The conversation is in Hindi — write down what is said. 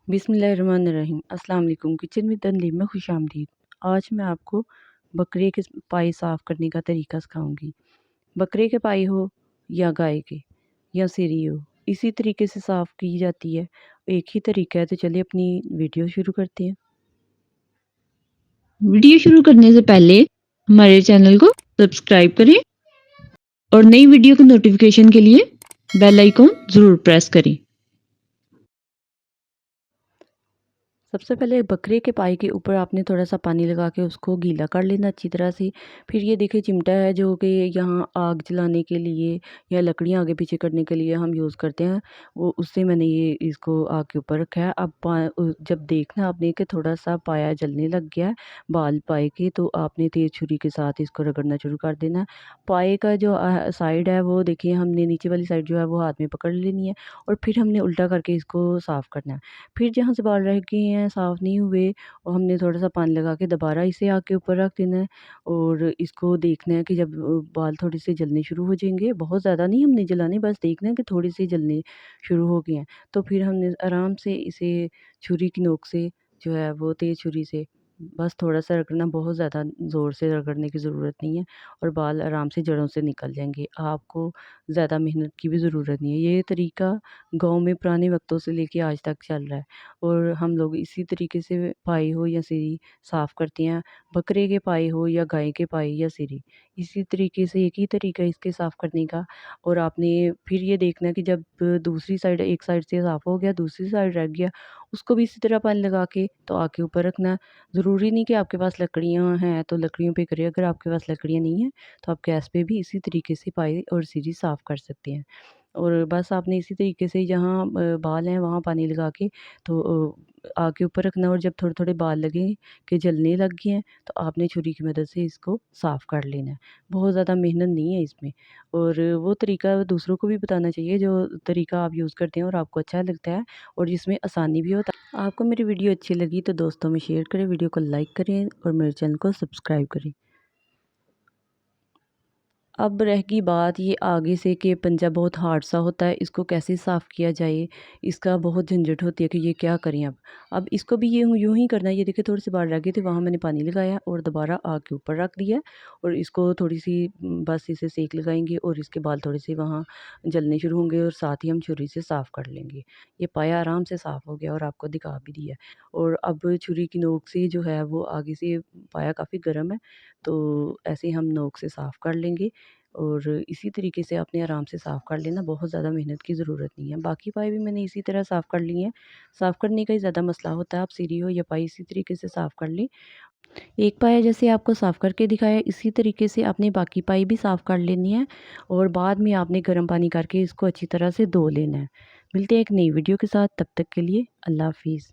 बिस्मिल्लाहिर्रहमानिर्रहीम। अस्सलाम वालेकुम। किचन विद तनलीम में खुशामदीद। आज मैं आपको बकरे के पाई साफ़ करने का तरीका सिखाऊंगी। बकरे के पाई हो या गाय के या सिरी हो, इसी तरीके से साफ़ की जाती है। एक ही तरीका है, तो चलिए अपनी वीडियो शुरू करते हैं। वीडियो शुरू करने से पहले हमारे चैनल को सब्सक्राइब करें और नई वीडियो की नोटिफिकेशन के लिए बेल आइकॉन ज़रूर प्रेस करें। सबसे पहले बकरे के पाई के ऊपर आपने थोड़ा सा पानी लगा के उसको गीला कर लेना अच्छी तरह से। फिर ये देखिए चिमटा है जो कि यहाँ आग जलाने के लिए या लकड़ियाँ आगे पीछे करने के लिए हम यूज़ करते हैं, वो उससे मैंने ये इसको आग के ऊपर रखा है। अब जब देखना आपने कि थोड़ा सा पाया जलने लग गया है बाल पाए के, तो आपने तेज़ छुरी के साथ इसको रगड़ना शुरू कर देना है। पाए का जो साइड है वो देखिए हमने नीचे वाली साइड जो है वो हाथ में पकड़ लेनी है और फिर हमने उल्टा करके इसको साफ़ करना है। फिर जहाँ से बाल रह गए हैं साफ़ नहीं हुए और हमने थोड़ा-सा पानी लगा के दोबारा इसे आग के ऊपर रख देना है और इसको देखना है कि जब बाल थोड़े से जलने शुरू हो जाएँगे, बहुत ज़्यादा नहीं हमने जलाने, बस देखना है कि थोड़े से जलने शुरू हो गए हैं। तो फिर हमने आराम से इसे छुरी की नोक से जो है वो तेज़ छुरी से बस थोड़ा-सा रगड़ना, बहुत ज़्यादा ज़ोर से रगड़ने की ज़रूरत नहीं है और बाल आराम से जड़ों से निकल जाएँगे। आपको ज़्यादा मेहनत की भी ज़रूरत नहीं है। ये तरीका गाँव में पुराने वक़्तों से लेके आज तक चल रहा है और हम लोग इसी तरीके से पाई हो या सिरी साफ़ करते हैं। बकरे के पाई हो या गाय के पाई या सिरी, इसी तरीके से एक ही तरीका है इसके साफ़ करने का। और आपने फिर ये देखना है कि जब दूसरी साइड, एक साइड से साफ़ हो गया, दूसरी साइड रह गया, उसको भी इसी तरह पानी लगा के तो आग के ऊपर रखना है। ज़रूरी नहीं कि आपके पास लकड़ियाँ हैं तो लकड़ियों पे करें, अगर आपके पास लकड़ियाँ नहीं हैं तो आप गैस पे भी इसी तरीके से पाई और सिरी साफ़ कर सकते हैं। और बस आपने इसी तरीके से जहाँ बाल हैं वहाँ पानी लगा के तो आग के ऊपर रखना है और जब थोड़े-थोड़े बाल लगें कि जलने लग गए हैं, तो आपने छुरी की मदद से इसको साफ़ कर लेना है। बहुत ज़्यादा मेहनत नहीं है इसमें और वो तरीका दूसरों को भी बताना चाहिए जो तरीका आप यूज़ करते हैं और आपको अच्छा लगता है और जिसमें आसानी भी हो। आपको मेरी वीडियो अच्छी लगी तो दोस्तों में शेयर करें, वीडियो को लाइक करें और मेरे चैनल को सब्सक्राइब करें। अब रह गई बात ये आगे से कि पंजा बहुत हार्ड सा होता है, इसको कैसे साफ़ किया जाए, इसका बहुत झंझट होती है कि ये क्या करें अब। अब इसको भी ये यूँ ही करना है, ये देखिए थोड़े से बाल रह गए थे, वहाँ मैंने पानी लगाया और दोबारा आग के ऊपर रख दिया और इसको थोड़ी-सी बस इसे सेक लगाएँगे और इसके बाल थोड़े से वहाँ जलने शुरू होंगे और साथ ही हम छुरी से साफ़ कर लेंगे। ये पाया आराम से साफ़ हो गया और आपको दिखा भी दिया। और अब छुरी की नोक से जो है वो आगे से पाया काफ़ी गर्म है, तो ऐसे हम नोक से साफ़ कर लेंगे और इसी तरीके से आपने आराम से साफ़ कर लेना, बहुत ज़्यादा मेहनत की ज़रूरत नहीं है। बाकी पाई भी मैंने इसी तरह साफ़ कर ली हैं। साफ़ करने का ही ज़्यादा मसला होता है, आप सिरी हो या पाई इसी तरीके से साफ़ कर लें। एक पाया जैसे आपको साफ़ करके दिखाया, इसी तरीके से आपने बाकी पाई भी साफ़ कर लेनी है और बाद में आपने गर्म पानी करके इसको अच्छी तरह से धो लेना है। मिलते हैं एक नई वीडियो के साथ, तब तक के लिए अल्लाह हाफ़िज़।